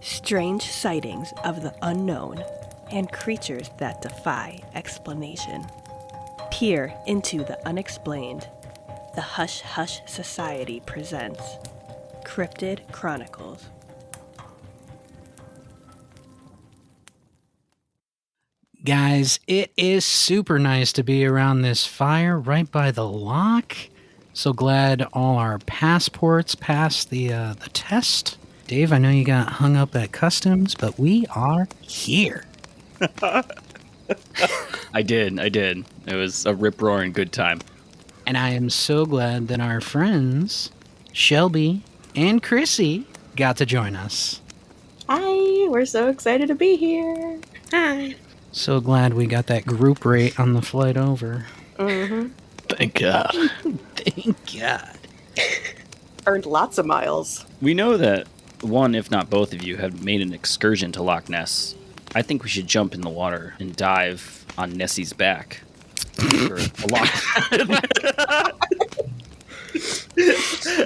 Strange sightings of the unknown and creatures that defy explanation. Peer into the unexplained. The Hush Hush Society presents Cryptid Chronicles. Guys, it is super nice to be around this fire right by the loch. So glad all our passports passed the test. Dave, I know you got hung up at customs, but we are here. I did. It was a rip-roaring good time. And I am so glad that our friends, Shelby and Chrissy, got to join us. Hi, we're so excited to be here. Hi. So glad we got that group rate on the flight over. Mm-hmm. Thank God. Thank God. Earned lots of miles. We know that one, if not both of you, have made an excursion to Loch Ness. I think we should jump in the water and dive on Nessie's back. For a lot.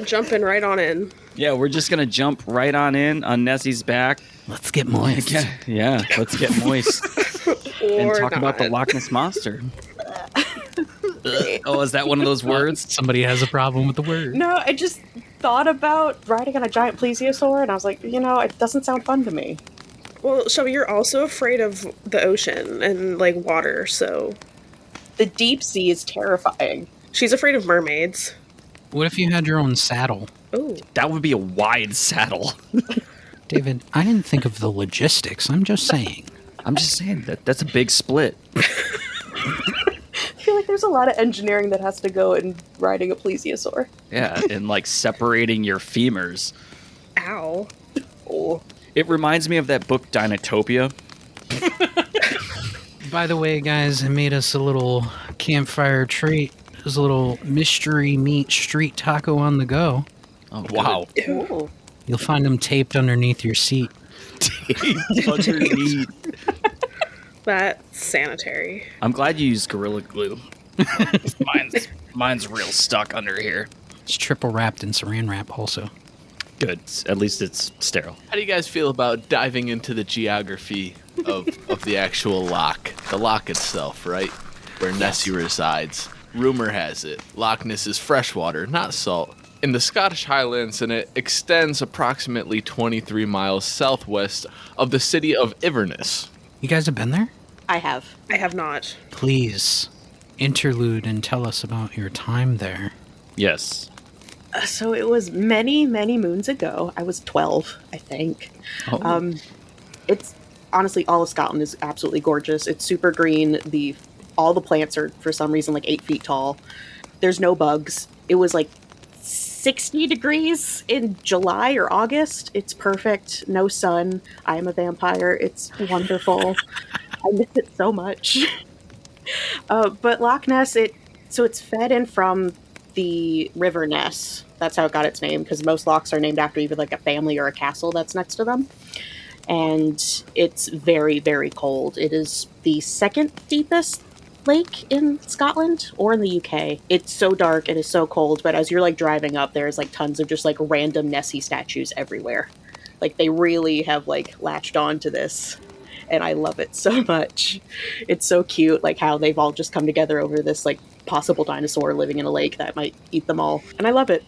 Jumping right on in. Yeah, we're just going to jump right on in on Nessie's back. Let's get moist. Yeah, let's get moist. And Or talk about the not. Loch Ness Monster. Oh, is that one of those words? Somebody has a problem with the word. No, I just thought about riding on a giant plesiosaur, and I was like, it doesn't sound fun to me. Well, Shelby, you're also afraid of the ocean and, water, so... The deep sea is terrifying. She's afraid of mermaids. What if you had your own saddle? Oh. That would be a wide saddle. David, I didn't think of the logistics. I'm just saying. I'm just saying that's a big split. I feel like there's a lot of engineering that has to go in riding a plesiosaur. Yeah, and separating your femurs. Ow. Oh. It reminds me of that book Dinotopia. By the way, guys, I made us a little campfire treat. It was a little mystery meat street taco on the go. Oh, wow. Ooh. You'll find them taped underneath your seat. Underneath. That's sanitary. I'm glad you used Gorilla Glue. Mine's real stuck under here. It's triple wrapped in saran wrap also. Good. At least it's sterile. How do you guys feel about diving into the geography of the actual loch? The loch itself, right? Where Nessie resides. Rumor has it, Loch Ness is freshwater, not salt, in the Scottish Highlands, and it extends approximately 23 miles southwest of the city of Inverness. You guys have been there? I have. I have not. Please, interlude and tell us about your time there. Yes. So it was many, many moons ago. I was 12, I think. Oh. It's honestly, all of Scotland is absolutely gorgeous. It's super green. All the plants are, for some reason, 8 feet tall. There's no bugs. It was 60 degrees in July or August. It's perfect. No sun. I am a vampire. It's wonderful. I miss it so much. But Loch Ness, it's fed in from the River Ness. That's how it got its name, because most lochs are named after either a family or a castle that's next to them. And it's very, very cold. It is the second deepest lake in Scotland or in the UK. It's so dark, it is so cold, but as you're driving up, there's tons of just random Nessie statues everywhere. They really have latched on to this, and I love it so much. It's so cute, how they've all just come together over this possible dinosaur living in a lake that might eat them all, and I love it.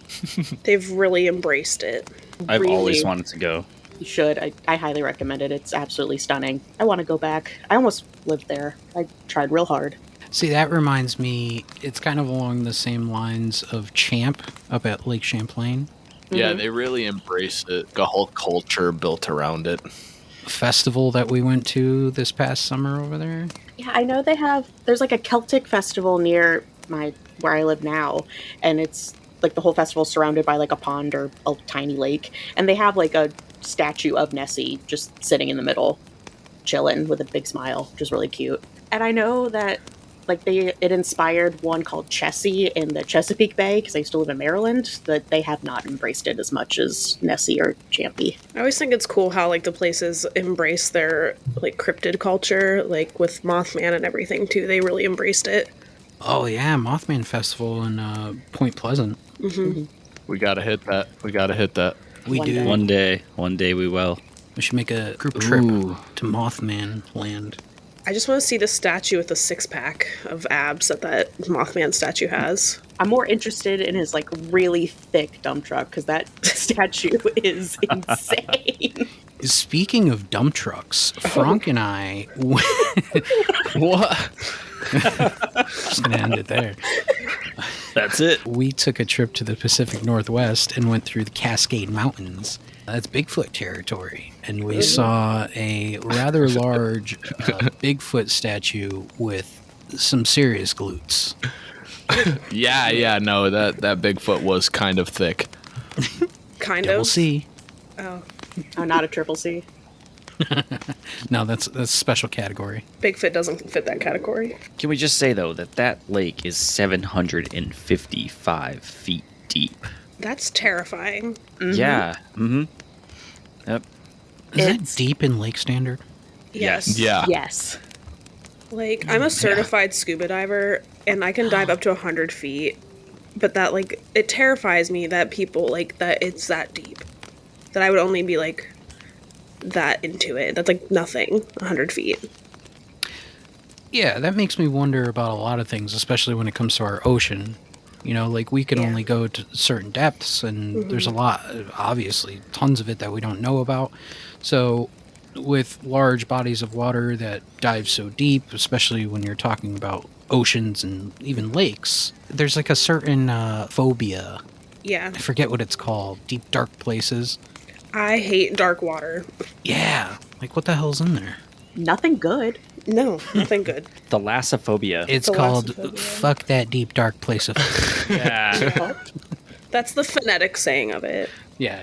They've really embraced it. I've Really. always wanted to go. You should. I highly recommend it. It's absolutely stunning. I want to go back. I almost lived there. I tried real hard. See, that reminds me, it's kind of along the same lines of Champ up at Lake Champlain. Yeah, Mhm. they really embrace it. The whole culture built around it. Festival that we went to this past summer over there. Yeah, I know there's a Celtic festival near where I live now, and it's the whole festival surrounded by a pond or a tiny lake, and they have a statue of Nessie just sitting in the middle, chilling with a big smile, which is really cute. And I know that it inspired one called Chessie in the Chesapeake Bay, because I used to live in Maryland, that they have not embraced it as much as Nessie or Champy. I always think it's cool how, the places embrace their, cryptid culture, with Mothman and everything, too. They really embraced it. Oh, yeah, Mothman Festival in Point Pleasant. Mm-hmm. We gotta hit that. We One do. day. One day we will. We should make a group trip Ooh. to Mothman Land. I just want to see the statue with the 6-pack of abs that Mothman statue has. I'm more interested in his like really thick dump truck because that statue is insane. Speaking of dump trucks, Frank and I... What? Just going to end it there. That's it. We took a trip to the Pacific Northwest and went through the Cascade Mountains. That's Bigfoot territory. And we saw a rather large Bigfoot statue with some serious glutes. Yeah, no, that Bigfoot was kind of thick. Kind Double of. C. Oh, Oh, not a triple C. No, that's a special category. Bigfoot doesn't fit that category. Can we just say, though, that lake is 755 feet deep? That's terrifying. Yeah. Mm-hmm. Yep. Is It's- that deep in Lake Standard? Yes. Yeah. Yes. Like, I'm a certified scuba diver, and I can dive up to 100 feet. But that, like, it terrifies me that people, like, that it's that deep. That I would only be, like, that into it. That's, like, nothing, 100 feet. Yeah, that makes me wonder about a lot of things, especially when it comes to our ocean. You know, like we can Yeah. only go to certain depths, and there's a lot, obviously, tons of it that we don't know about. So, with large bodies of water that dive so deep, especially when you're talking about oceans and even lakes, there's like a certain phobia. Yeah. I forget what it's called. Deep, dark places. I hate dark water. Yeah. Like, what the hell's in there? Nothing good. No, nothing good. Thalassophobia. It's called Thalassophobia. Fuck That Deep, Dark Place of... Yeah. That's the phonetic saying of it. yeah.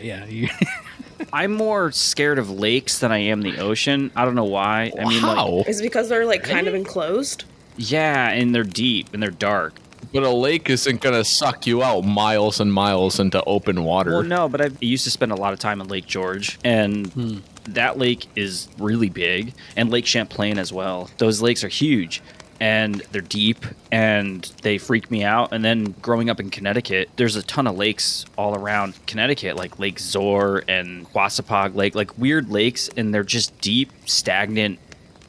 I'm more scared of lakes than I am the ocean. I don't know why. I mean, like, How? Is it because they're, like, kind of enclosed? yeah, and they're deep and they're dark. But a lake isn't going to suck you out miles and miles into open water. Well, no, but I used to spend a lot of time in Lake George, and that lake is really big, and Lake Champlain as well. Those lakes are huge, and they're deep, and they freak me out. And then growing up in Connecticut, there's a ton of lakes all around Connecticut, like Lake Zor and Quassapog Lake, like weird lakes, and they're just deep, stagnant,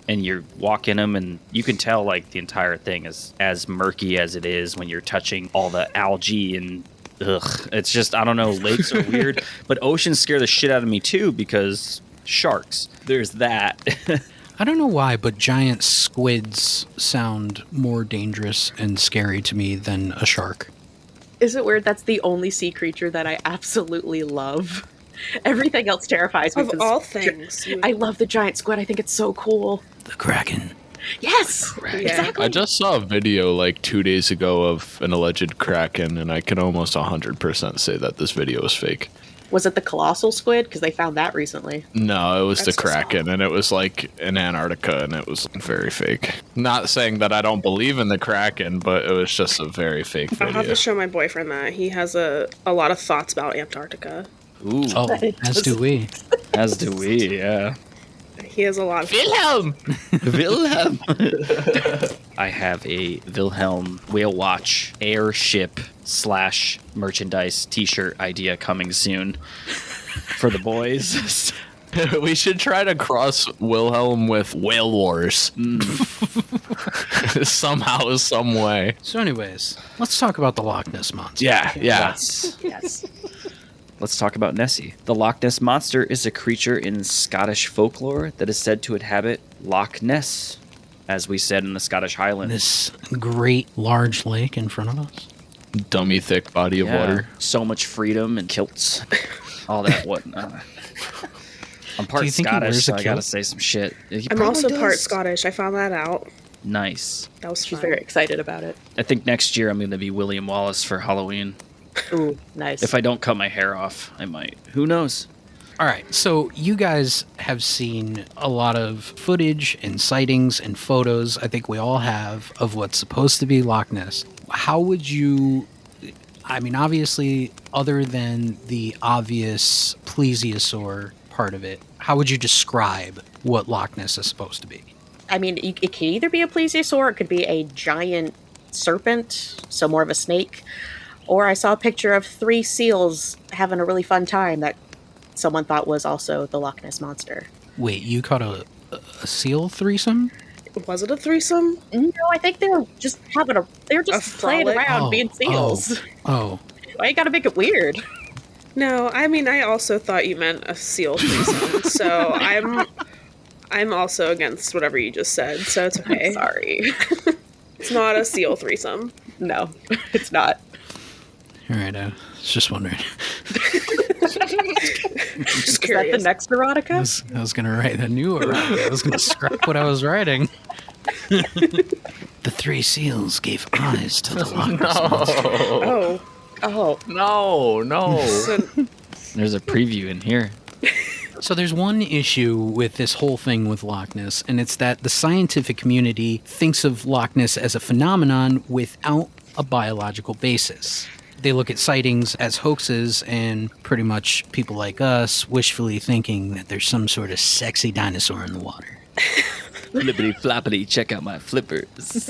and you walk in them, and you can tell, like, the entire thing is as murky as it is when you're touching all the algae and ugh. It's just, I don't know, lakes are weird, but oceans scare the shit out of me too because sharks. There's that. I don't know why, but giant squids sound more dangerous and scary to me than a shark. Is it weird? That's the only sea creature that I absolutely love. Everything else terrifies me. Of 'cause all things. I love the giant squid. I think it's so cool. The Kraken. Yes, Yeah. exactly. I just saw a video like 2 days ago of an alleged kraken, and I can almost 100% say that this video is fake. Was it the colossal squid? Because they found that recently. No, it was That's the kraken, and it was like in Antarctica, and it was very fake. Not saying that I don't believe in the kraken, but it was just a very fake I'll have video. to show my boyfriend that. He has a lot of thoughts about Antarctica. Ooh, Oh, It as do we. as do we, yeah. He has a lot of Wilhelm! Wilhelm. I have a Wilhelm whale watch airship / merchandise t-shirt idea coming soon for the boys. We should try to cross Wilhelm with Whale Wars. Somehow, some way. So anyways, let's talk about the Loch Ness Monster. Yeah. Yes. Let's talk about Nessie. The Loch Ness Monster is a creature in Scottish folklore that is said to inhabit Loch Ness, as we said in the Scottish Highlands. This great large lake in front of us. Dummy thick body of water. So much freedom and kilts, all that whatnot. I'm part Do you think he Scottish, wears a so I gotta kilt? say some shit. He I'm probably also part does. Scottish. I found that out. Nice. That was She's fun. very excited about it. I think next year I'm gonna be William Wallace for Halloween. Ooh, nice. If I don't cut my hair off, I might. Who knows? All right, so you guys have seen a lot of footage and sightings and photos, I think we all have, of what's supposed to be Loch Ness. How would you, I mean, obviously, other than the obvious plesiosaur part of it, how would you describe what Loch Ness is supposed to be? I mean, it can either be a plesiosaur, or it could be a giant serpent, so more of a snake. Or I saw a picture of 3 seals having a really fun time that someone thought was also the Loch Ness Monster. Wait, you caught a seal threesome? Was it a threesome? No, I think they were just A playing frolic? around being seals. Oh. Why you gotta make it weird? No, I mean, I also thought you meant a seal threesome, so I'm also against whatever you just said, so it's okay. Sorry. It's not a seal threesome. No, it's not. All right, I was just wondering. Just Is that curious. the next erotica? I was going to write a new erotica. I was going to scrap what I was writing. The three seals gave eyes to the Loch Ness Monster. Oh, Oh, No. so There's a preview in here. So there's one issue with this whole thing with Loch Ness, and it's that the scientific community thinks of Loch Ness as a phenomenon without a biological basis. They look at sightings as hoaxes, and pretty much people like us wishfully thinking that there's some sort of sexy dinosaur in the water. Flippity floppity, check out my flippers.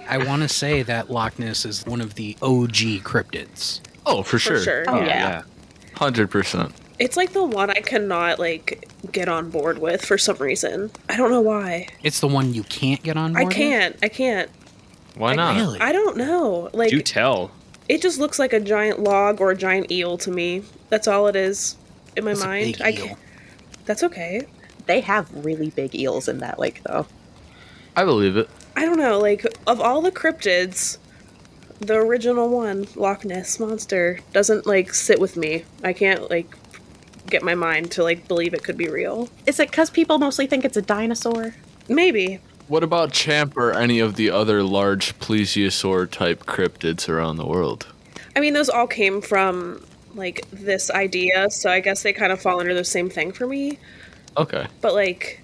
I want to say that Loch Ness is one of the OG cryptids. Oh, for sure. for sure. Oh, yeah. yeah. 100%. It's like the one I cannot like get on board with for some reason. I don't know why. It's the one you can't get on board I can't. Why with? not? Really? I don't know. Like Do tell. it just looks like a giant log or a giant eel to me. That's all it is in my It's a mind. big eel. That's okay. they have really big eels in that lake, though. I believe it. I don't know, like, of all the cryptids, the original one, Loch Ness Monster, doesn't, like, sit with me. I can't, like, get my mind to, like, believe it could be real. Is it because people mostly think it's a dinosaur? Maybe. What about Champ or any of the other large plesiosaur-type cryptids around the world? I mean, those all came from, like, this idea, so I guess they kind of fall under the same thing for me. Okay. But, like,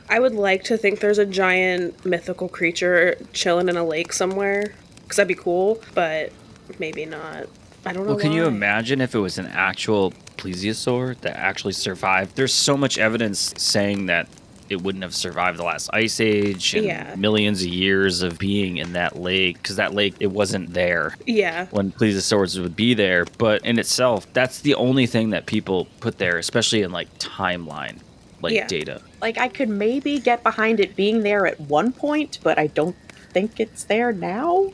I would like to think there's a giant mythical creature chilling in a lake somewhere, because that'd be cool, but maybe not. I don't know. Well, can you why. imagine if it was an actual plesiosaur that actually survived? There's so much evidence saying that it wouldn't have survived the last ice age and Yeah. millions of years of being in that lake, because that lake, it wasn't there Yeah. when plesiosaurs would be there. But in itself, that's the only thing that people put there, especially in like timeline, like Yeah. data. Like, I could maybe get behind it being there at one point, but I don't think it's there now.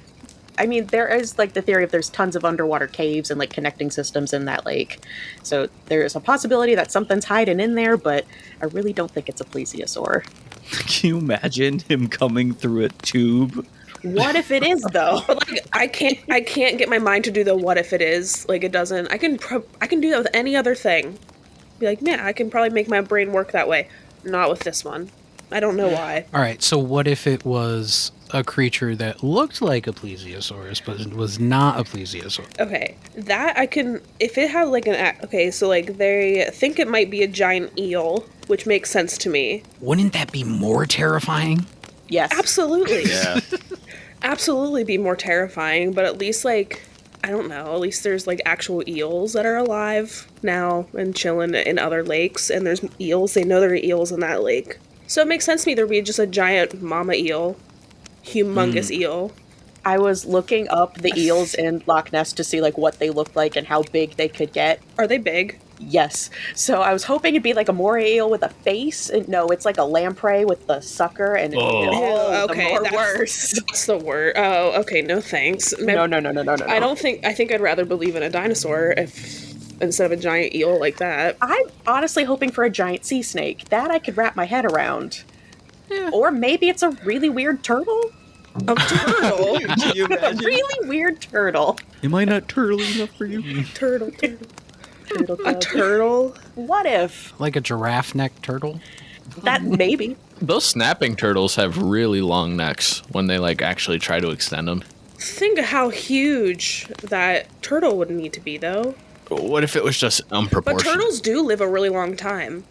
I mean, there is, like, the theory of there's tons of underwater caves and, like, connecting systems in that lake. So there's a possibility that something's hiding in there, but I really don't think it's a plesiosaur. Can you imagine him coming through a tube? What if it is, though? But like I can't get my mind to do the what if it is. Like it doesn't. I can do that with any other thing. Be like, yeah, I can probably make my brain work that way. Not with this one. I don't know why. All right, so what if it was a creature that looked like a plesiosaurus, but it was not a plesiosaur? Okay, that I can. If it had like okay, so like they think it might be a giant eel, which makes sense to me. Wouldn't that be more terrifying? Yes. Absolutely. Yeah. Absolutely be more terrifying, but at least like I don't know, at least there's like actual eels that are alive now and chilling in other lakes, and there's eels, they know there are eels in that lake. So it makes sense to me there'd be just a giant mama eel, humongous eel. I was looking up the eels in Loch Ness to see, like, what they looked like and how big they could get. Are they big? Yes. So I was hoping it'd be like a moray eel with a face. And no, it's like a lamprey with the sucker. And Ew, the okay, more that's- worse. That's the word. Oh, okay, no thanks. No. I think I'd rather believe in a dinosaur instead of a giant eel like that. I'm honestly hoping for a giant sea snake. That I could wrap my head around. Or maybe it's a really weird turtle. A turtle. Can you A really weird turtle. Am I not turtly enough for you? Turtle. Turtle A club. turtle? What if? Like a giraffe neck turtle? That maybe. Those snapping turtles have really long necks when they like actually try to extend them. Think of how huge that turtle would need to be, though. What if it was just But unproportionate? turtles do live a really long time.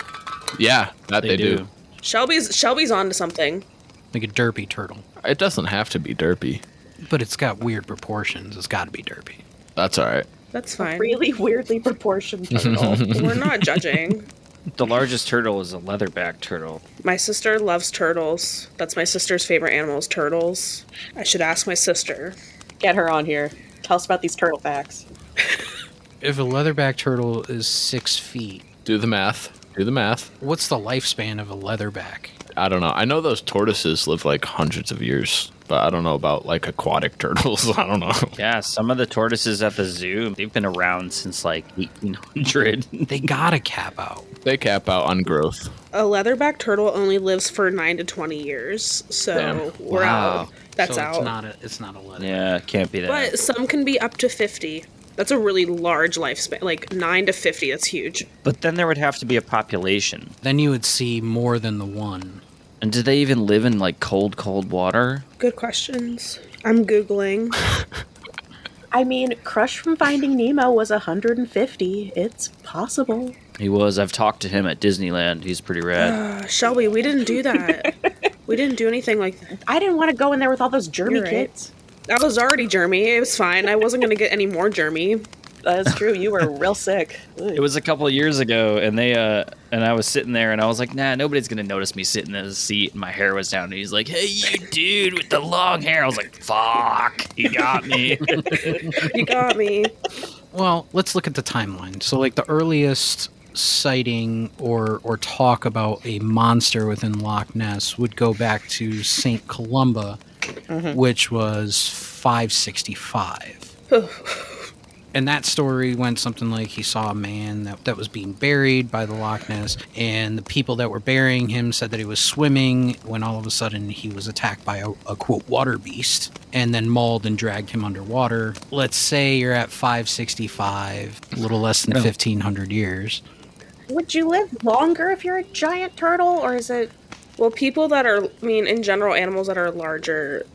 Yeah, that they do. Shelby's onto something. Like a derpy turtle. It doesn't have to be derpy. But it's got weird proportions. It's got to be derpy. That's all right. That's fine. Really weirdly proportioned turtle. We're not judging. The largest turtle is a leatherback turtle. My sister loves turtles. That's my sister's favorite animal is turtles. I should ask my sister. Get her on here. Tell us about these turtle facts. If a leatherback turtle is 6 feet, Do the math. what's the lifespan of a leatherback? I don't know. I know those tortoises live like hundreds of years, but I don't know about like aquatic turtles. I don't know. Yeah, some of the tortoises at the zoo, they've been around since like 1800. They gotta cap out. They cap out on growth. A leatherback turtle only lives for 9 to 20 years, so Damn. we're out. That's so out. It's not a leatherback. Yeah, can't be that. But some can be up to 50. That's a really large lifespan. Like 9 to 50, that's huge. But then there would have to be a population. Then you would see more than the one. And do they even live in like cold water? Good questions. I'm Googling. I mean, Crush from Finding Nemo was 150. It's possible. He was. I've talked to him at Disneyland. He's pretty rad. Shelby, we didn't do that. We didn't do anything like that. I didn't want to go in there with all those germy You're right. kids. I was already germy. It was fine. I wasn't going to get any more germy. That's true. You were real sick. It was a couple of years ago, and and I was sitting there, and I was like, nah, nobody's gonna notice me sitting in the seat, and my hair was down, and he's like, hey, you dude with the long hair. I was like, fuck, he got me. You got me. Well, let's look at the timeline. So, like, the earliest sighting or talk about a monster within Loch Ness would go back to St. Columba, which was 565. And that story went something like he saw a man that was being buried by the Loch Ness, and the people that were burying him said that he was swimming when all of a sudden he was attacked by a quote, water beast, and then mauled and dragged him underwater. Let's say you're at 565, a little less than 1,500 years. Would you live longer if you're a giant turtle, or is it... Well, people that are, I mean, in general, animals that are larger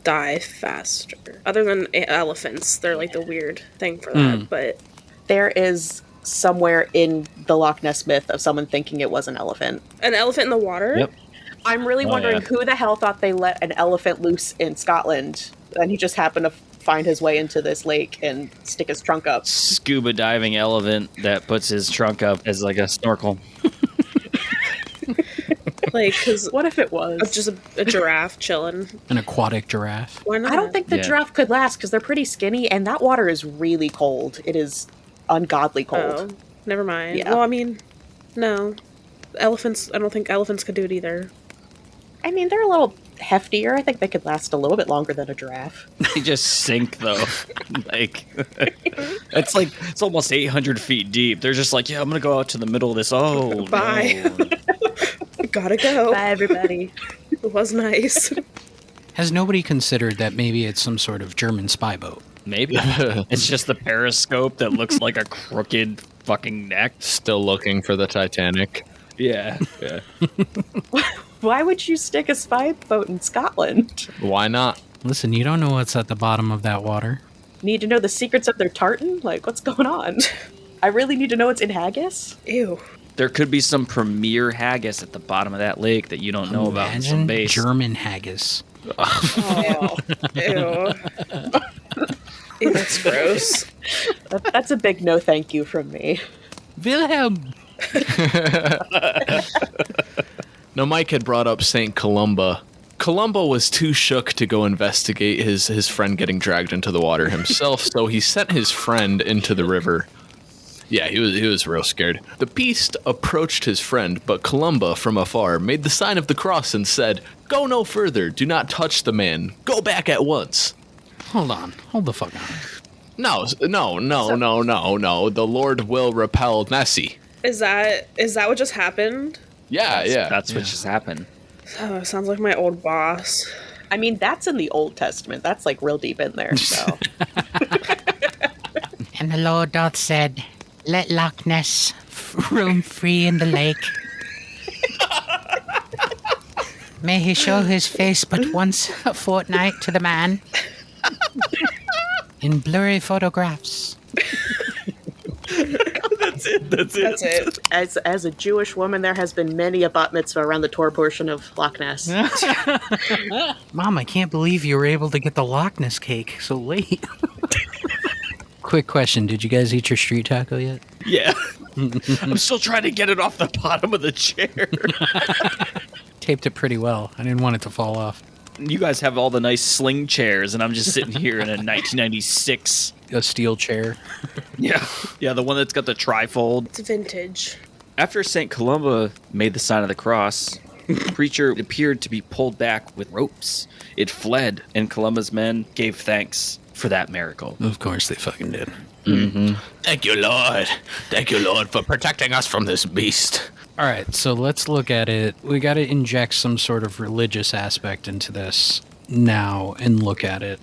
die faster. Other than elephants, they're like the weird thing for that. But There is somewhere in the Loch Ness myth of someone thinking it was an elephant. an elephant in the water? Yep. I'm really wondering yeah. who the hell thought they let an elephant loose in Scotland, and he just happened to find his way into this lake and stick his trunk up. Scuba diving elephant that puts his trunk up as like a snorkel. Like, because What if it was? just a giraffe chilling. An aquatic giraffe. Why not? I don't think the Yeah. giraffe could last because they're pretty skinny, and that water is really cold. It is ungodly cold. Oh, never mind. Yeah. Well, I mean, no. Elephants, I don't think elephants could do it either. I mean, they're a little heftier. I think they could last a little bit longer than a giraffe. They just sink though. Like it's almost 800 feet deep. They're just like, yeah, I'm gonna go out to the middle of this. Oh, Bye. no. Gotta go. Bye, everybody. It was nice. Has nobody considered that maybe it's some sort of German spy boat? Maybe it's just the periscope that looks like a crooked fucking neck. Still looking for the Titanic. Yeah. Why would you stick a spy boat in Scotland? Why not? Listen, you don't know what's at the bottom of that water. Need to know the secrets of their tartan? Like, what's going on? I really need to know what's in haggis? Ew. There could be some premier haggis at the bottom of that lake that you don't know about in some Imagine base. German haggis. Oh. Ew. Ew, that's gross. That's a big no thank you from me. Wilhelm! Now, Mike had brought up St. Columba. Columba was too shook to go investigate his friend getting dragged into the water himself, so he sent his friend into the river. Yeah, he was real scared. The beast approached his friend, but Columba, from afar, made the sign of the cross and said, "Go no further. Do not touch the man. Go back at once." Hold on. Hold the fuck on. No. The Lord will repel Nessie. Is that what just happened? Yeah. That's what just happened. Oh, sounds like my old boss. I mean, that's in the Old Testament. That's like real deep in there. So And the Lord doth said, let Loch Ness roam free in the lake. May he show his face but once a fortnight to the man. In blurry photographs. That's it. as a Jewish woman, there has been many a bat mitzvah around the Torah portion of Loch Ness. Mom, I can't believe you were able to get the Loch Ness cake so late. Quick question. Did you guys eat your street taco yet? Yeah. I'm still trying to get it off the bottom of the chair. Taped it pretty well. I didn't want it to fall off. You guys have all the nice sling chairs, and I'm just sitting here in a 1996 a steel chair. Yeah. Yeah, the one that's got the trifold. It's vintage. After St. Columba made the sign of the cross, the creature appeared to be pulled back with ropes. It fled, and Columba's men gave thanks for that miracle. Of course they fucking did. Mm-hmm. Thank you, Lord. Thank you, Lord, for protecting us from this beast. All right, so let's look at it. We got to inject some sort of religious aspect into this now and look at it.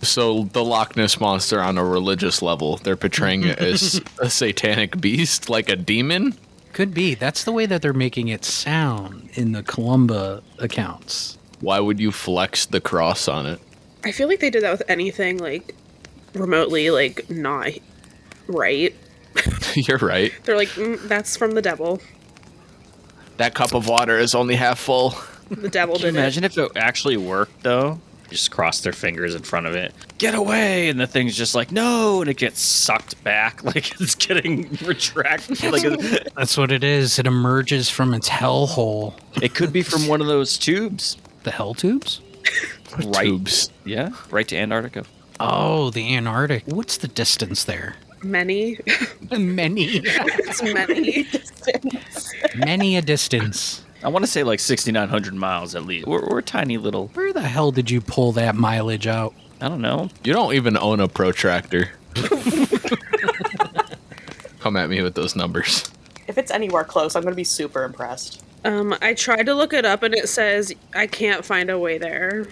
So the Loch Ness monster on a religious level, they're portraying it as a satanic beast, like a demon? Could be. That's the way that they're making it sound in the Columba accounts. Why would you flex the cross on it? I feel like they did that with anything, like, remotely, like, not right. You're right. They're like, that's from the devil. That cup of water is only half full. The devil Can you did imagine if it actually worked, though? Just cross their fingers in front of it. Get away! And the thing's just like, no! And it gets sucked back like it's getting retracted. That's what it is. It emerges from its hellhole. It could be from one of those tubes. The hell tubes? Right. Tubes. Yeah, right to Antarctica. Oh, the Antarctic. What's the distance there? Many. Many. It's many. Many a distance. I want to say like 6,900 miles at least. We're a tiny little, Where the hell did you pull that mileage out? I don't know. You don't even own a protractor. Come at me with those numbers. If it's anywhere close, I'm going to be super impressed. I tried to look it up and it says I can't find a way there.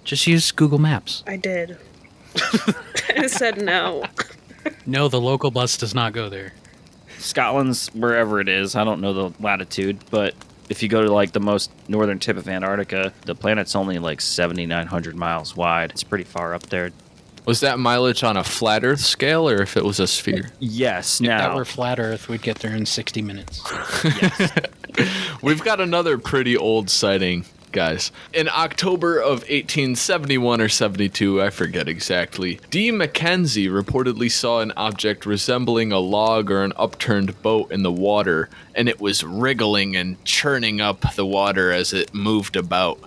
Just use Google Maps. I did. And it said no. No, the local bus does not go there. Scotland's wherever it is. I don't know the latitude, but if you go to like the most northern tip of Antarctica, the planet's only like 7,900 miles wide. It's pretty far up there. Was that mileage on a flat Earth scale, or if it was a sphere? Yes, If that now. were flat Earth, we'd get there in 60 minutes. We've got another pretty old sighting, guys. In October of 1871 or 72, I forget exactly, D. Mackenzie reportedly saw an object resembling a log or an upturned boat in the water, and it was wriggling and churning up the water as it moved about.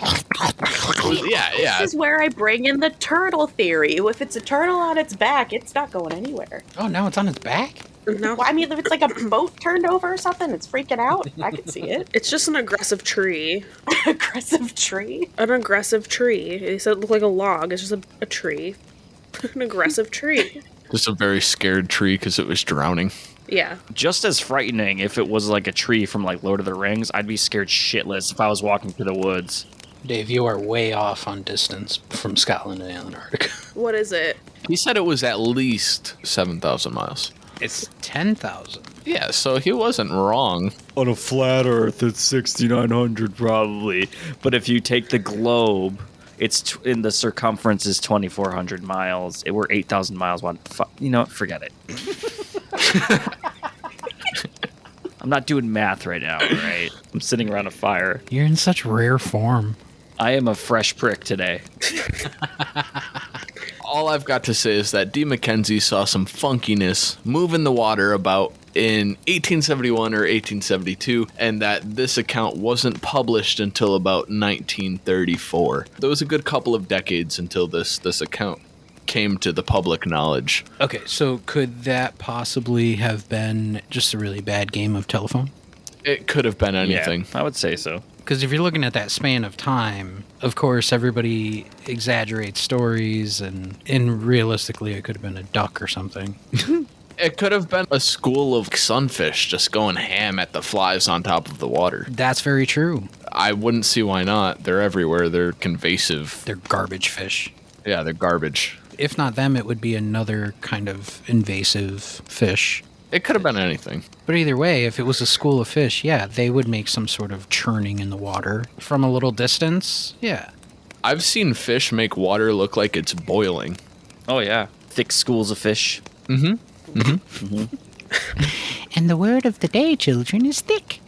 Yeah. This is where I bring in the turtle theory. If it's a turtle on its back, it's not going anywhere. Oh, now it's on its back? No, Well, I mean, if it's like a boat turned over or something, it's freaking out. I can see it. it's just an aggressive tree. Aggressive tree. An aggressive tree. They said it looked like a log. It's just a tree. An aggressive tree. Just a very scared tree because it was drowning. Yeah. Just as frightening if it was like a tree from like Lord of the Rings. I'd be scared shitless if I was walking through the woods. Dave, you are way off on distance from Scotland to Antarctica. What is it? He said it was at least 7,000 miles. It's 10,000. Yeah, so he wasn't wrong. On a flat Earth, it's 6,900 probably. But if you take the globe, it's in the circumference is 2,400 miles. We're 8,000 miles wide. You know what? Forget it. I'm not doing math right now, all right? I'm sitting around a fire. You're in such rare form. I am a fresh prick today. All I've got to say is that D. Mackenzie saw some funkiness moving the water about in 1871 or 1872, and that this account wasn't published until about 1934. There was a good couple of decades until this account came to the public knowledge. Okay, so could that possibly have been just a really bad game of telephone? It could have been anything. Yeah, I would say so. Because if you're looking at that span of time, of course, everybody exaggerates stories, and realistically, it could have been a duck or something. It could have been a school of sunfish just going ham at the flies on top of the water. That's very true. I wouldn't see why not. They're everywhere. They're invasive. They're garbage fish. Yeah, they're garbage. If not them, it would be another kind of invasive fish. It could have been anything. But either way, if it was a school of fish, yeah, they would make some sort of churning in the water. From a little distance, yeah. I've seen fish make water look like it's boiling. Oh, yeah. Thick schools of fish. And the word of the day, children, is thick.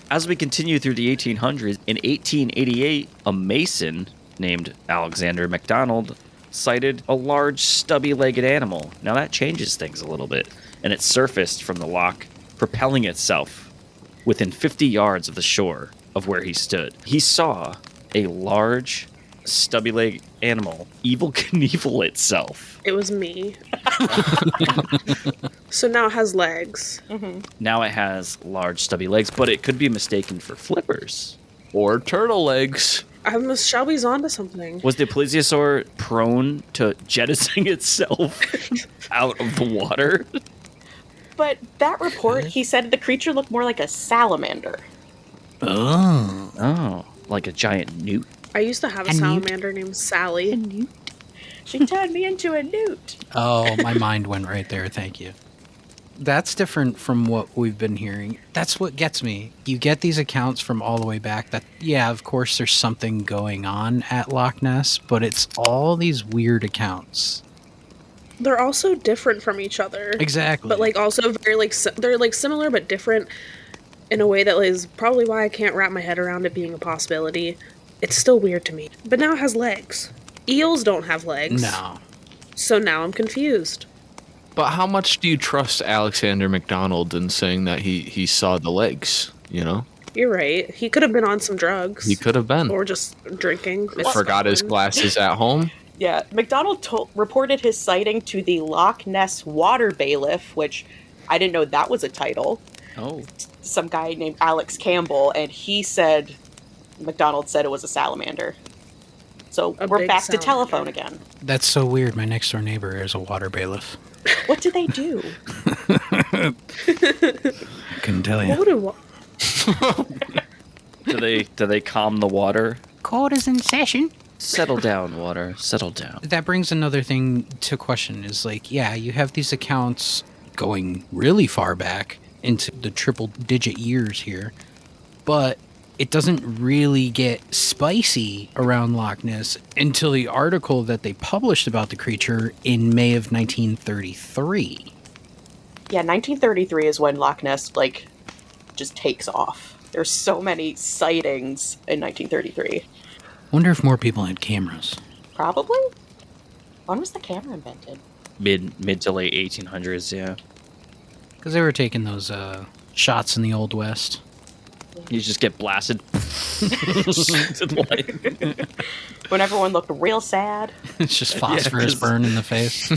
As we continue through the 1800s, in 1888, a mason named Alexander MacDonald sighted a large stubby-legged animal. Now that changes things a little bit, and it surfaced from the loch, propelling itself within 50 yards of the shore of where he stood. He saw a large stubby leg animal, Evil Knievel itself. It was me. So now it has legs. Now it has large stubby legs, but it could be mistaken for flippers. Or turtle legs. Shelby's onto something. Was the plesiosaur prone to jettisoning itself out of the water? But that report, he said the creature looked more like a salamander. Oh. Oh, like a giant newt. I used to have a A newt? salamander named Sally. Newt. She turned me into a newt. Oh, my mind went right there. Thank you. That's different from what we've been hearing. That's what gets me. You get these accounts from all the way back that, yeah, of course there's something going on at Loch Ness, but it's all these weird accounts. They're also different from each other. Exactly. But like also very like they're like similar but different in a way that is probably why I can't wrap my head around it being a possibility. It's still weird to me. But now it has legs. Eels don't have legs. No. So now I'm confused. But how much do you trust Alexander McDonald in saying that he saw the legs, you know? You're right. He could have been on some drugs. He could have been. Or just drinking. It's Forgot his fine. glasses at home. Yeah, McDonald reported his sighting to the Loch Ness water bailiff, which I didn't know that was a title. Oh. Some guy named Alex Campbell, and he said, McDonald said it was a salamander. So A we're big back to salamander. telephone again. That's so weird. My next door neighbor is a water bailiff. What do they do? Couldn't tell you. What would Do they calm the water? Court is in session. Settle down, water. Settle down. That brings another thing to question is like, yeah, you have these accounts going really far back into the triple digit years here, but it doesn't really get spicy around Loch Ness until the article that they published about the creature in May of 1933. Yeah, 1933 is when Loch Ness, like, just takes off. There's so many sightings in 1933. Wonder if more people had cameras. Probably? When was the camera invented? Mid to late 1800s, yeah. Because they were taking those shots in the Old West. You just get blasted. When everyone looked real sad. It's just phosphorus just- burn in the face.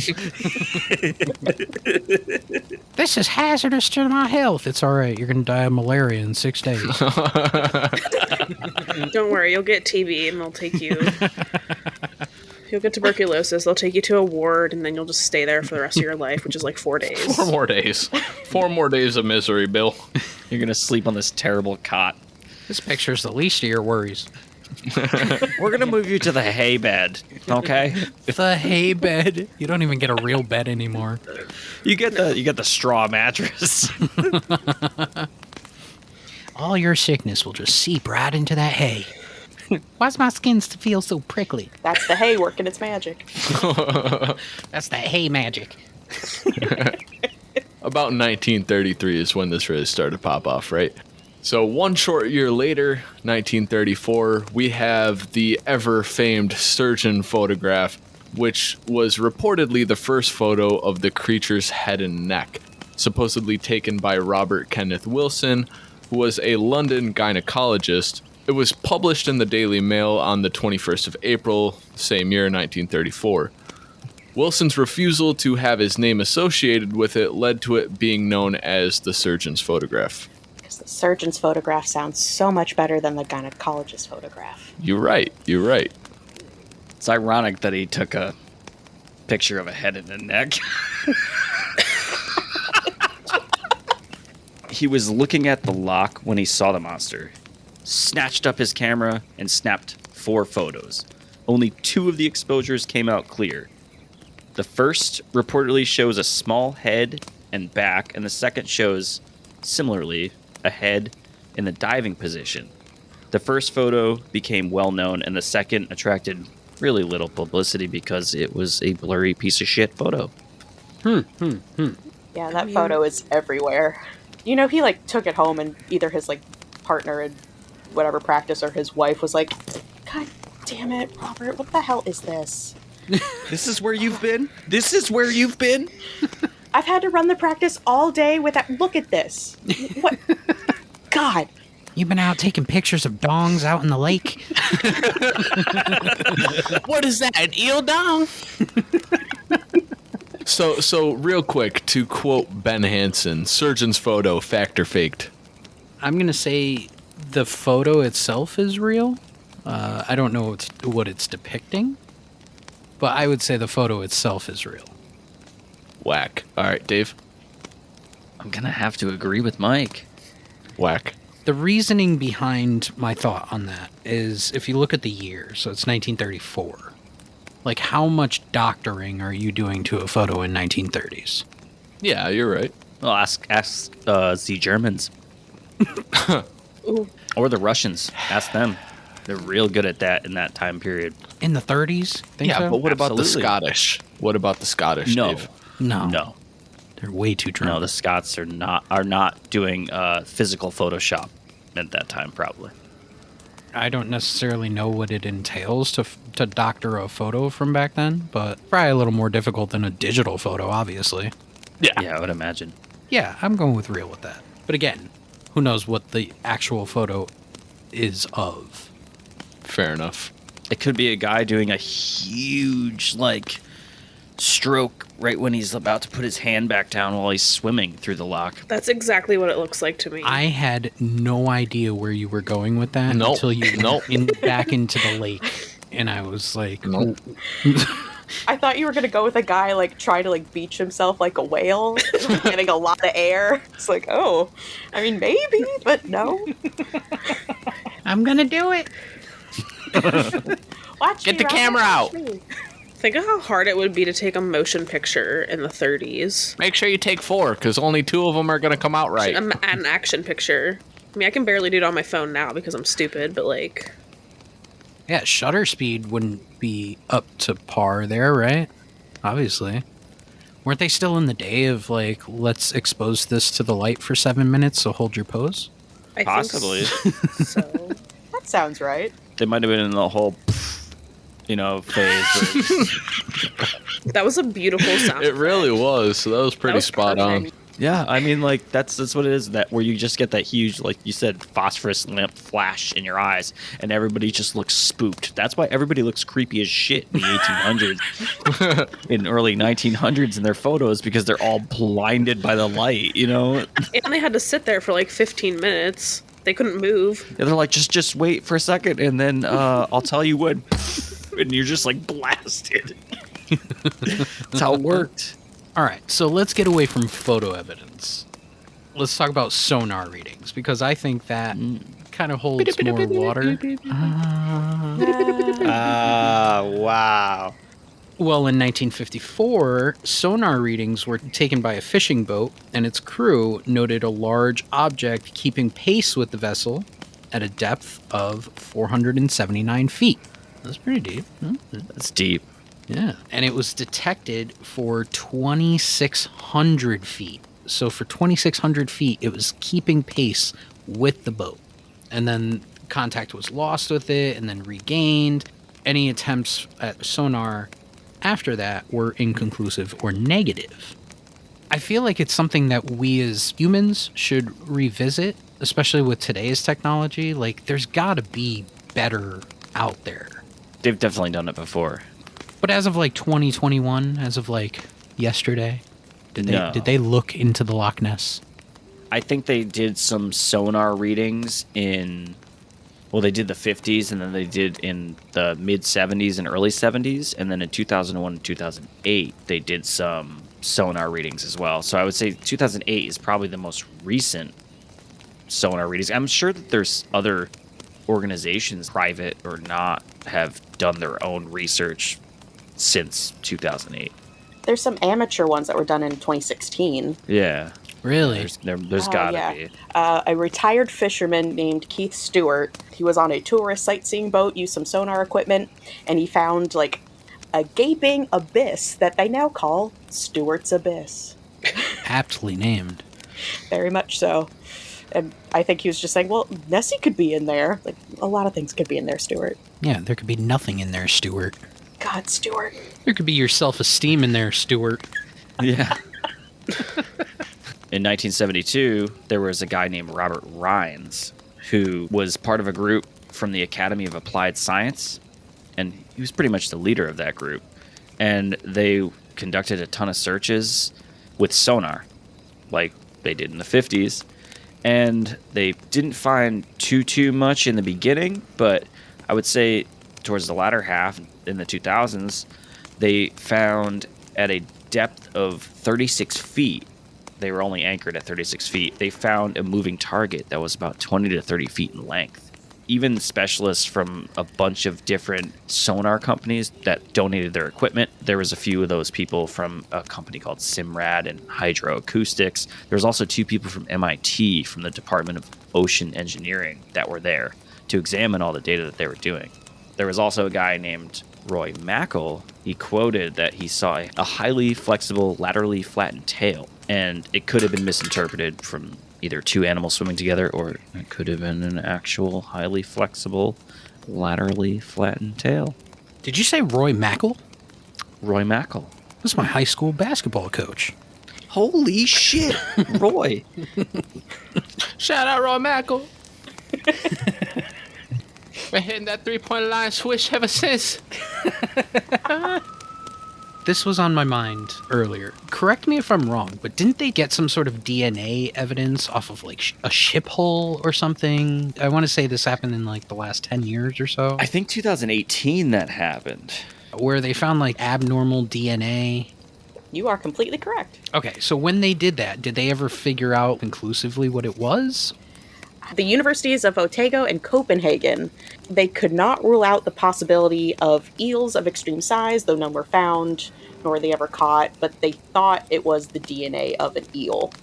This is hazardous to my health. It's all right. You're going to die of malaria in 6 days. Don't worry, you'll get TB and they'll take you. You'll get tuberculosis. They'll take you to a ward and then you'll just stay there for the rest of your life, which is like 4 days. 4 more days. 4 more days of misery, Bill. You're going to sleep on this terrible cot. This picture's the least of your worries. We're going to move you to the hay bed, okay? The hay bed. You don't even get a real bed anymore. You get the straw mattress. All your sickness will just seep right into that hay. Why's my skin feel so prickly? That's the hay working its magic. That's that hay magic. About 1933 is when this really started to pop off, right? So 1 short year later, 1934, we have the ever-famed surgeon photograph, which was reportedly the first photo of the creature's head and neck, supposedly taken by Robert Kenneth Wilson, who was a London gynecologist. It was published in the Daily Mail on the 21st of April, same year, 1934. Wilson's refusal to have his name associated with it led to it being known as the surgeon's photograph. Because the surgeon's photograph sounds so much better than the gynecologist's photograph. You're right. It's ironic that he took a picture of a head and a neck. He was looking at the loch when he saw the monster, snatched up his camera, and snapped 4 photos. Only 2 of the exposures came out clear. The first reportedly shows a small head and back, and the second shows, similarly, a head in the diving position. The first photo became well known, and the second attracted really little publicity because it was a blurry piece of shit photo. Yeah, that photo is everywhere. You know, he, like, took it home and either his, like, partner in whatever practice or his wife was like, God damn it, Robert, what the hell is this? This is where you've been? This is where you've been? I've had to run the practice all day without... Look at this. What? God. You've been out taking pictures of dongs out in the lake? What is that? An eel dong? So real quick, to quote Ben Hansen, surgeon's photo, fact or faked? I'm going to say the photo itself is real. I don't know what it's depicting, but I would say the photo itself is real. Whack. All right, Dave. I'm gonna have to agree with Mike. Whack. The reasoning behind my thought on that is if you look at the year, so it's 1934. Like, how much doctoring are you doing to a photo in 1930s? Yeah, you're right. Well, ask the Germans. Or the Russians. Ask them. They're real good at that in that time period. In the 30s? Think Yeah, so? but what about the Absolutely. Scottish? What about the Scottish, No. Dave? No. They're way too drunk. No, the Scots are not doing physical Photoshop at that time, probably. I don't necessarily know what it entails to doctor a photo from back then, but probably a little more difficult than a digital photo, obviously. Yeah, I would imagine. Yeah, I'm going with real with that. But again, who knows what the actual photo is of. Fair enough. It could be a guy doing a huge, stroke right when he's about to put his hand back down while he's swimming through the loch. That's exactly what it looks like to me. I had no idea where you were going with that Nope. until you Nope. went back into the lake. And I was like, Nope. I thought you were gonna go with a guy trying to beach himself like a whale, getting a lot of air. It's like, oh, I mean maybe, but no. I'm gonna do it. Watch Get me, the Robert, camera watch out. me. Think of how hard it would be to take a motion picture in the 30s. Make sure you take 4, because only 2 of them are going to come out right. An action picture. I mean, I can barely do it on my phone now because I'm stupid, but yeah, shutter speed wouldn't be up to par there, right? Obviously. Weren't they still in the day of let's expose this to the light for 7 minutes, so hold your pose? I Possibly. think so. That sounds right. They might have been in the whole, phase. That was a beautiful sound. It really was. So that was pretty was spot on. perfect. Yeah, I mean, that's what it is. That where you just get that huge, like you said, phosphorus lamp flash in your eyes, and everybody just looks spooked. That's why everybody looks creepy as shit in the 1800s, in early 1900s in their photos, because they're all blinded by the light. And they had to sit there for 15 minutes. They couldn't move. Yeah, they're like, just wait for a second, and then I'll tell you when, and you're just blasted. That's how it worked. All right, so let's get away from photo evidence. Let's talk about sonar readings, because I think that kind of holds more water. Wow. Well, in 1954, sonar readings were taken by a fishing boat, and its crew noted a large object keeping pace with the vessel at a depth of 479 feet. That's pretty deep. That's deep. Yeah. And it was detected for 2,600 feet. So for 2,600 feet, it was keeping pace with the boat. And then contact was lost with it and then regained. Any attempts at sonar after that were inconclusive or negative. I feel like it's something that we as humans should revisit, especially with today's technology. There's got to be better out there. They've definitely done it before. But as of 2021, as of yesterday, did they look into the Loch Ness? I think they did some sonar readings they did the 50s, and then they did in the mid 70s and early 70s, and then in 2001 and 2008 they did some sonar readings as well. So I would say 2008 is probably the most recent sonar readings. I'm sure that there's other organizations, private or not, have done their own research since 2008. There's some amateur ones that were done in 2016. Yeah. Really? There's gotta yeah. be. A retired fisherman named Keith Stewart. He was on a tourist sightseeing boat, used some sonar equipment, and he found a gaping abyss that they now call Stewart's Abyss. Aptly named. Very much so. And I think he was just saying, well, Nessie could be in there. A lot of things could be in there, Stewart. Yeah, there could be nothing in there, Stuart. God, Stewart. There could be your self-esteem in there, Stuart. Yeah. In 1972, there was a guy named Robert Rhines who was part of a group from the Academy of Applied Science, and he was pretty much the leader of that group. And they conducted a ton of searches with sonar, like they did in the 50s. And they didn't find too much in the beginning, but I would say towards the latter half in the 2000s, they found at a depth of 36 feet, they were only anchored at 36 feet, they found a moving target that was about 20 to 30 feet in length. Even specialists from a bunch of different sonar companies that donated their equipment. There was a few of those people from a company called Simrad and Hydroacoustics. There was also 2 people from MIT, from the Department of Ocean Engineering, that were there to examine all the data that they were doing. There was also a guy named Roy Mackle. He quoted that he saw a highly flexible, laterally flattened tail, and it could have been misinterpreted from either 2 animals swimming together, or it could have been an actual highly flexible, laterally flattened tail. Did you say Roy Mackle? Roy Mackle. That's my high school basketball coach. Holy shit, Roy. Shout out Roy Mackle. Been hitting that 3-point line swish ever since. This was on my mind earlier. Correct me if I'm wrong, but didn't they get some sort of DNA evidence off of like a ship hull or something? I want to say this happened in like the last 10 years or so. I think 2018 that happened. Where they found like abnormal DNA. You are completely correct. Okay, so when they did that, did they ever figure out conclusively what it was? The universities of Otago and Copenhagen, they could not rule out the possibility of eels of extreme size, though none were found, nor were they ever caught, but they thought it was the DNA of an eel.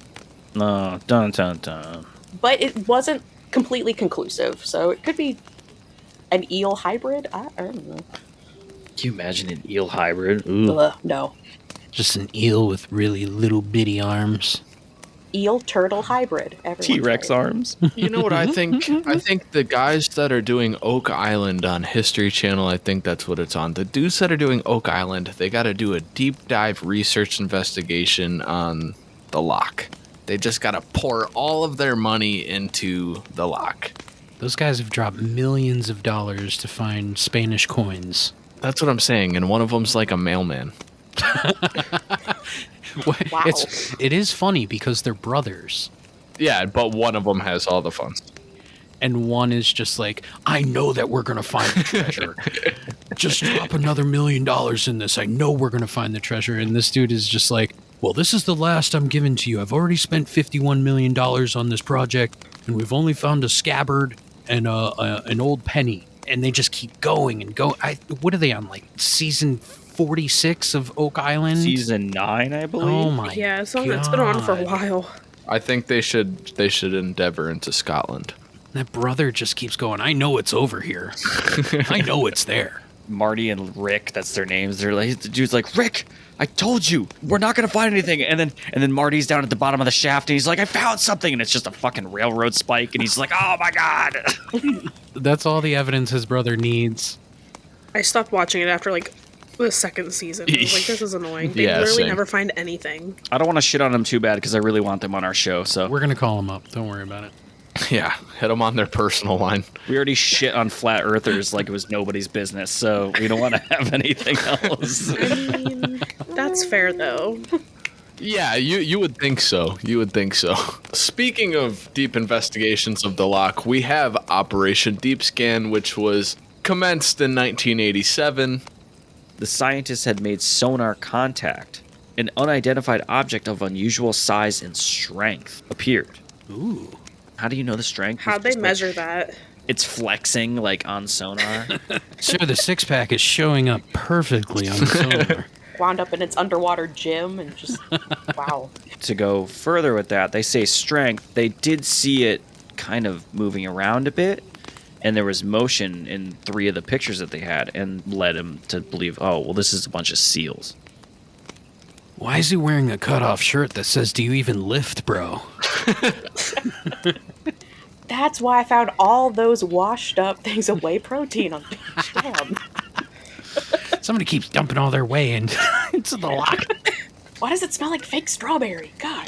No, dun dun dun. But it wasn't completely conclusive, so it could be an eel hybrid? I don't know. Can you imagine an eel hybrid? Ooh. No. Just an eel with really little bitty arms. Eel turtle hybrid. Everyone's T-Rex right. arms. You know what I think? I think the guys that are doing Oak Island on History Channel, I think that's what it's on. The dudes that are doing Oak Island, they got to do a deep dive research investigation on the loch. They just got to pour all of their money into the loch. Those guys have dropped millions of dollars to find Spanish coins. That's what I'm saying, and one of them's like a mailman. Wow. It is funny because they're brothers. Yeah, but one of them has all the funds. And one is just like, I know that we're going to find the treasure. Just drop another $1 million in this. I know we're going to find the treasure. And this dude is just like, well, this is the last I'm giving to you. I've already spent $51 million on this project, and we've only found a scabbard and an old penny. And they just keep going and go. What are they on, like season 46 of Oak Island? Season 9, I believe. Oh my Yeah, it's been on for a God. while. I think they should endeavor into Scotland. That brother just keeps going, I know it's over here. I know it's there. Marty and Rick, that's their names. They're like, the dude's like, Rick, I told you, we're not gonna find anything. And then Marty's down at the bottom of the shaft, and he's like, I found something, and it's just a fucking railroad spike, and he's like, oh my god. That's all the evidence his brother needs. I stopped watching it after like the second season. I was like, this is annoying. They Yeah, literally same. never find anything. I don't want to shit on them too bad because I really want them on our show. So We're going to call him up. Don't worry about it. Yeah, hit them on their personal line. we already shit on flat earthers like it was nobody's business. So we don't want to have anything else. I mean, that's fair though. Yeah, you would think so. You would think so. Speaking of deep investigations of the loch, we have Operation Deep Scan, which was commenced in 1987. The scientists had made sonar contact. An unidentified object of unusual size and strength appeared. Ooh. How do you know the strength? How'd they measure that? It's flexing like on sonar. Sir, the six-pack is showing up perfectly on the sonar. Wound up in its underwater gym and just, wow. To go further with that, they say strength. They did see it kind of moving around a bit, and there was motion in 3 of the pictures that they had, and led him to believe, oh, well, this is a bunch of seals. Why is he wearing a cutoff shirt that says, do you even lift, bro? That's why I found all those washed up things of whey protein on the beach. Damn. Somebody keeps dumping all their whey into the loch. Why does it smell like fake strawberry? God.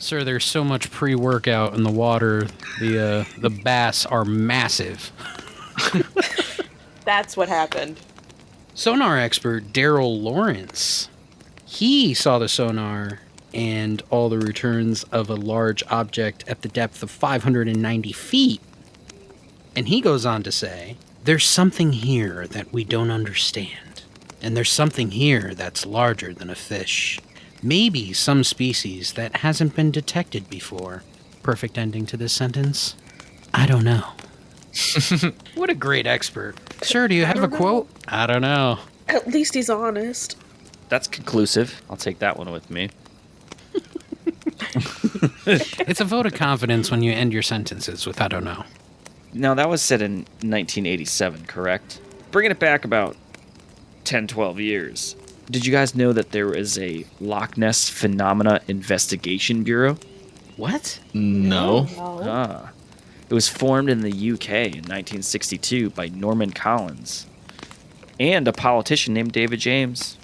Sir, there's so much pre-workout in the water. The bass are massive. That's what happened. Sonar expert Daryl Lawrence. He saw the sonar and all the returns of a large object at the depth of 590 feet. And he goes on to say, there's something here that we don't understand. And there's something here that's larger than a fish. Maybe some species that hasn't been detected before. Perfect ending to this sentence. I don't know. What a great expert. Sir, do you have a quote? I don't know. At least he's honest. That's conclusive. I'll take that one with me. It's a vote of confidence when you end your sentences with I don't know. Now, that was said in 1987, correct? Bringing it back about 10, 12 years. Did you guys know that there is a Loch Ness Phenomena Investigation Bureau? What? No. Ah. It was formed in the UK in 1962 by Norman Collins and a politician named David James.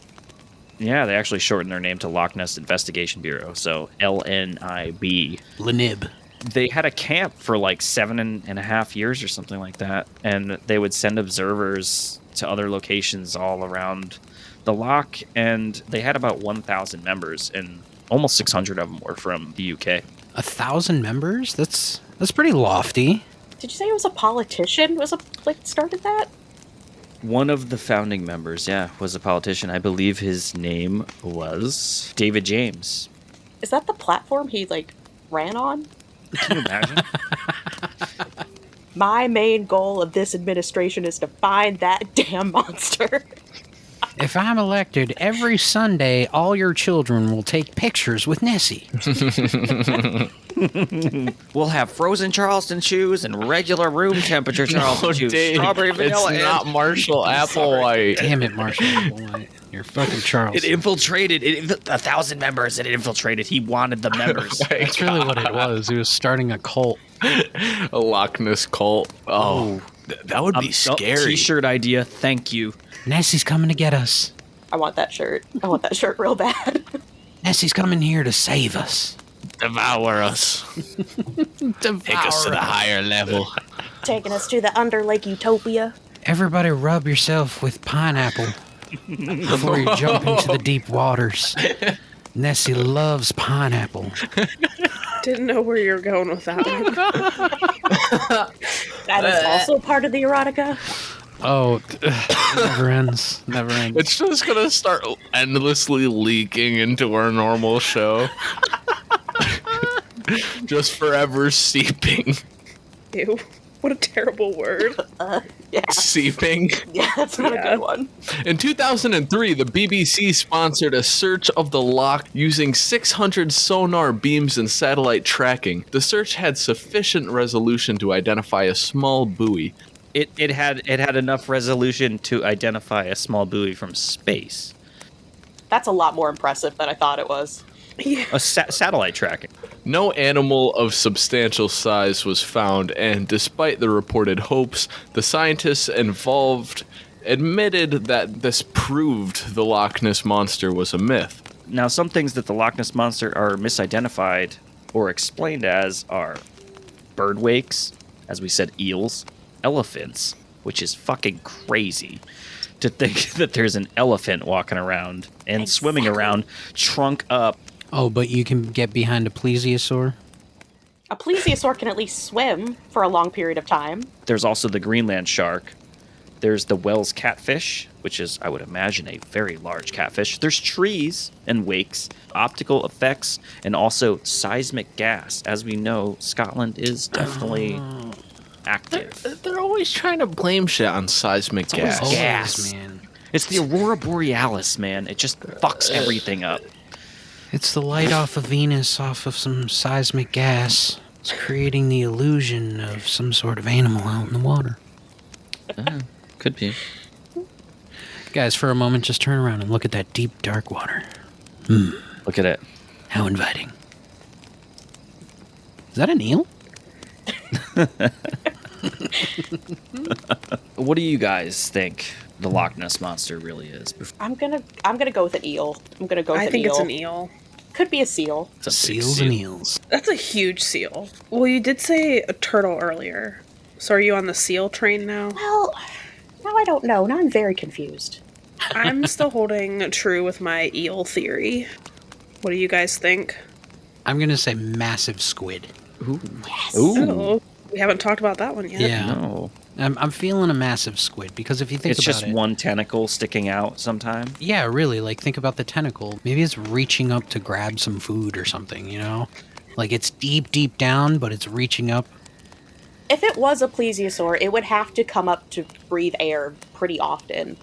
Yeah, they actually shortened their name to Loch Ness Investigation Bureau, so LNIB. Lenib. They had a camp for like 7.5 years or something like that, and they would send observers to other locations all around the loch, and they had about 1,000 members, and almost 600 of them were from the UK. 1,000 members? That's pretty lofty. Did you say it was a politician? Started that? One of the founding members, was a politician. I believe his name was David James. Is that the platform he ran on? Can you imagine? My main goal of this administration is to find that damn monster. If I'm elected, every Sunday, all your children will take pictures with Nessie. We'll have frozen Charleston shoes and regular room temperature Charleston shoes. Dave, Strawberry vanilla. it's not Marshall Applewhite. Damn it, Marshall. You're fucking Charles. It infiltrated. 1,000 members. It infiltrated. He wanted the members. That's really what it was. He was starting a cult. A Loch Ness cult. Oh, that would be scary. T-shirt idea. Thank you. Nessie's coming to get us. I want that shirt. I want that shirt real bad. Nessie's coming here to save us. Devour us. Take us to the higher level. Taking us to the Underlake Utopia. Everybody rub yourself with pineapple before you jump into the deep waters. Nessie loves pineapple. Didn't know where you were going with that one. That is also part of the erotica. Oh, never ends. Never ends. It's just gonna start endlessly leaking into our normal show. Just forever seeping. Ew. What a terrible word. Yeah. Seeping. Yeah, that's not a good one. In 2003, the BBC sponsored a search of the loch using 600 sonar beams and satellite tracking. The search had sufficient resolution to identify a small buoy. It had enough resolution to identify a small buoy from space. That's a lot more impressive than I thought it was. Yeah. A satellite tracking. No animal of substantial size was found, and despite the reported hopes, the scientists involved admitted that this proved the Loch Ness Monster was a myth. Now, some things that the Loch Ness Monster are misidentified or explained as are bird wakes, as we said, eels, elephants, which is fucking crazy to think that there's an elephant walking around and swimming around, trunk up. Oh, but you can get behind a plesiosaur? A plesiosaur can at least swim for a long period of time. There's also the Greenland shark. There's the Wells catfish, which is, I would imagine, a very large catfish. There's trees and wakes, optical effects, and also seismic gas. As we know, Scotland is definitely active. They're always trying to blame shit on seismic gas. always gas. Man. It's the Aurora Borealis, man. It just fucks everything up. It's the light off of Venus off of some seismic gas. It's creating the illusion of some sort of animal out in the water. Could be. Guys, for a moment, just turn around and look at that deep, dark water. Look at it. How inviting. Is that an eel? What do you guys think the Loch Ness Monster really is? I'm gonna go with an eel. I'm gonna go with I an think eel. it's an eel. Could be a seal. It's a big Seals seal. and eels. That's a huge seal. Well, you did say a turtle earlier. So are you on the seal train now? Well, now I don't know. Now I'm very confused. I'm still holding true with my eel theory. What do you guys think? I'm going to say massive squid. Ooh. Oh, we haven't talked about that one yet. Yeah. No. I'm feeling a massive squid because if you think It's about just it, one tentacle sticking out sometime. yeah, really, like think about the tentacle. Maybe it's reaching up to grab some food or something, you know? Like it's deep, deep down, but it's reaching up. If it was a plesiosaur, it would have to come up to breathe air pretty often.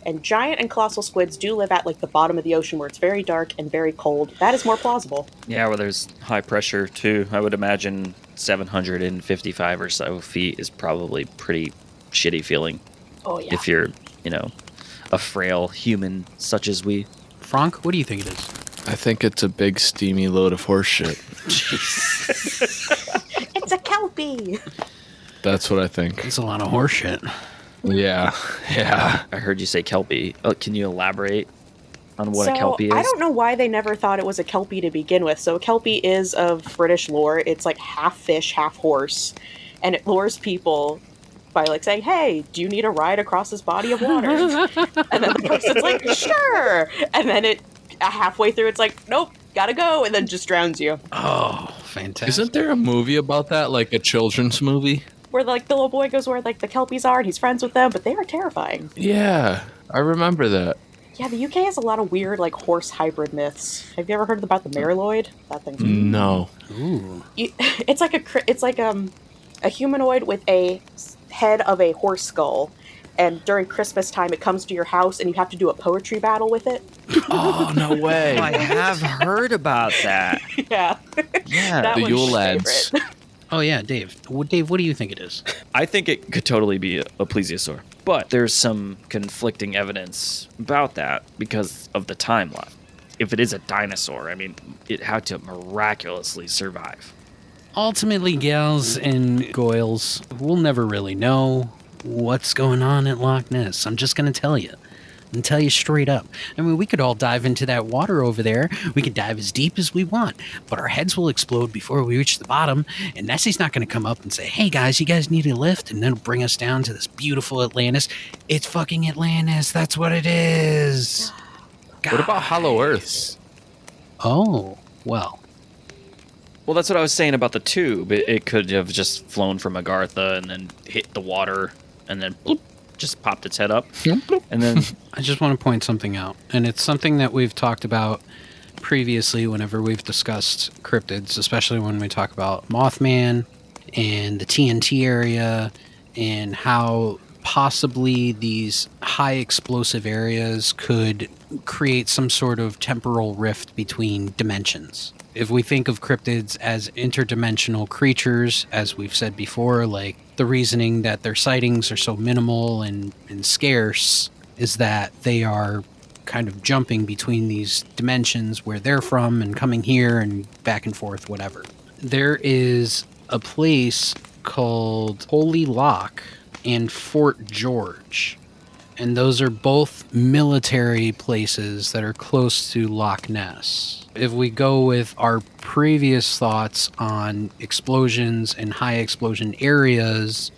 And giant and colossal squids do live at like the bottom of the ocean where it's very dark and very cold. That is more plausible. Yeah, where there's high pressure too. I would imagine 755 or so feet is probably pretty shitty feeling Oh yeah. if you're, a frail human such as we. Frank, what do you think it is? I think it's a big steamy load of horse shit. It's a kelpie. That's what I think. It's a lot of horse shit. Yeah. I heard you say kelpie. Can you elaborate on what so, a kelpie is? I don't know why they never thought it was a kelpie to begin with. So a kelpie is of British lore. It's like half fish, half horse. And it lures people by like saying, hey, do you need a ride across this body of water? And then the person's like, sure. And then halfway through, it's like, nope, gotta go. And then just drowns you. Oh, fantastic. Isn't there a movie about that, like a children's movie? Where like the little boy goes where like the kelpies are and he's friends with them, but they are terrifying. Yeah, I remember that. Yeah, the UK has a lot of weird like horse hybrid myths. Have you ever heard about the Mariloid? That thing's No. Ooh. it's like a humanoid with a head of a horse skull, and during Christmas time it comes to your house and you have to do a poetry battle with it. Oh, no way. I have heard about that. Yeah. Yeah. That The one's Yule my Lads. favorite. Oh, yeah, Dave. Dave, what do you think it is? I think it could totally be a plesiosaur. But there's some conflicting evidence about that because of the timeline. If it is a dinosaur, I mean, it had to miraculously survive. Ultimately, gals and goyles, we'll never really know what's going on at Loch Ness. I'm just going to tell you. And tell you straight up. I mean, we could all dive into that water over there. We could dive as deep as we want, but our heads will explode before we reach the bottom. And Nessie's not going to come up and say, hey guys, you guys need a lift? And then bring us down to this beautiful Atlantis. It's fucking Atlantis. That's what it is. What about Hollow Earths? Oh, well. Well, that's what I was saying about the tube. It could have just flown from Agartha and then hit the water and then bloop, just popped its head up. And then I just want to point something out, and it's something that we've talked about previously whenever we've discussed cryptids, especially when we talk about Mothman and the TNT area and how possibly these high explosive areas could create some sort of temporal rift between dimensions. If we think of cryptids as interdimensional creatures, as we've said before, like the reasoning that their sightings are so minimal and scarce is that they are kind of jumping between these dimensions where they're from and coming here and back and forth, whatever. There is a place called Holy Loch and Fort George. And those are both military places that are close to Loch Ness. If we go with our previous thoughts on explosions and high explosion areas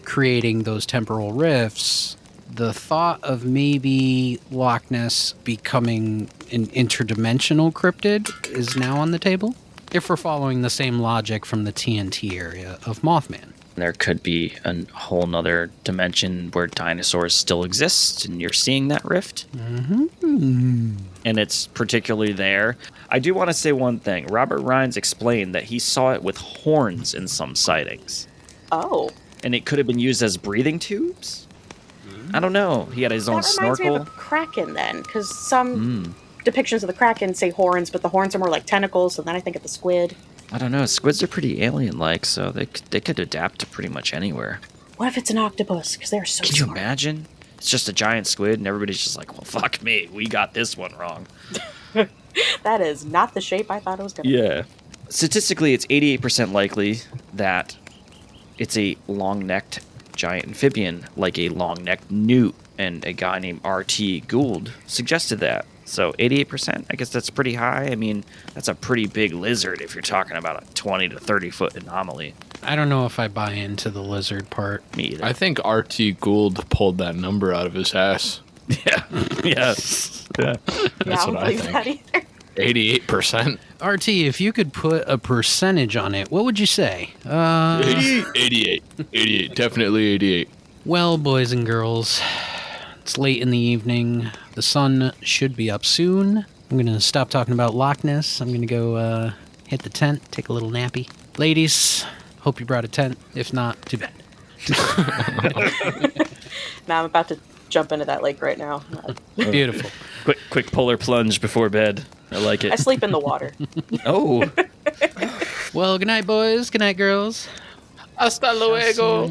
creating those temporal rifts, the thought of maybe Loch Ness becoming an interdimensional cryptid is now on the table, if we're following the same logic from the TNT area of Mothman. there could be a whole nother dimension where dinosaurs still exist and you're seeing that rift. Mm-hmm. And it's particularly there. I do want to say one thing. Robert Rines explained that he saw it with horns in some sightings. Oh. And it could have been used as breathing tubes? I don't know. He had his own That reminds me snorkel. of a kraken then, because some depictions of the kraken say horns, but the horns are more like tentacles, so then I think of the squid. I don't know. Squids are pretty alien-like, so they could adapt to pretty much anywhere. What if it's an octopus? Because they're so Can you smart. imagine? It's just a giant squid, and everybody's just like, well, fuck me. We got this one wrong. That is not the shape I thought it was going to be. Yeah. Statistically, it's 88% likely that it's a long-necked giant amphibian, like a long-necked newt, and a guy named R.T. Gould suggested that. So 88%, I guess that's pretty high. I mean, that's a pretty big lizard if you're talking about a 20 to 30 foot anomaly. I don't know if I buy into the lizard part. Me either. I think RT Gould pulled that number out of his ass. Yeah. Yeah. Yeah, That's I don't what I believe think. that either. 88%. RT, if you could put a percentage on it, what would you say? 88. 88. Definitely 88. Well, boys and girls, it's late in the evening. The sun should be up soon. I'm going to stop talking about Loch Ness. I'm going to go hit the tent, take a little nappy. Ladies, hope you brought a tent. If not, too bad. Now I'm about to jump into that lake right now. Beautiful. Quick polar plunge before bed. I like I it. sleep in the water. Oh. Well, good night, boys. Good night, girls. Hasta luego.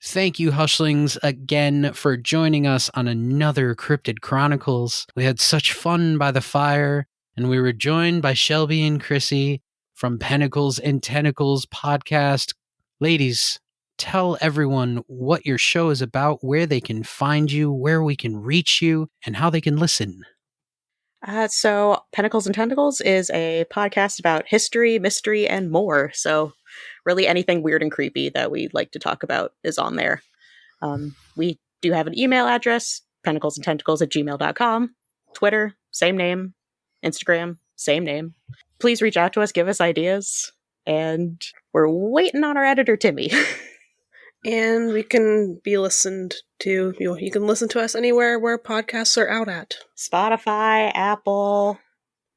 Thank you, Hushlings, again for joining us on another Cryptid Chronicles. We had such fun by the fire, and we were joined by Shelby and Chrissy from Pentacles and Tentacles podcast. Ladies, tell everyone what your show is about, where they can find you, where we can reach you, and how they can listen. So Pentacles and Tentacles is a podcast about history, mystery, and more. So really anything weird and creepy that we like to talk about is on there. We do have an email address, pentaclesandtentacles@gmail.com. Twitter, same name. Instagram, same name. Please reach out to us, give us ideas. And we're waiting on our editor, Timmy. And we can be listened to. You can listen to us anywhere where podcasts are out at. Spotify, Apple,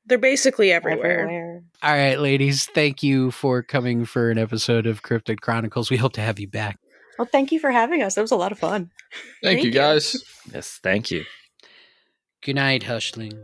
They're basically everywhere. everywhere. All right, ladies, thank you for coming for an episode of Cryptid Chronicles. We hope to have you back. Well, thank you for having us. It was a lot of fun. Thank you, guys. Yes, thank you. Good night, Hushling.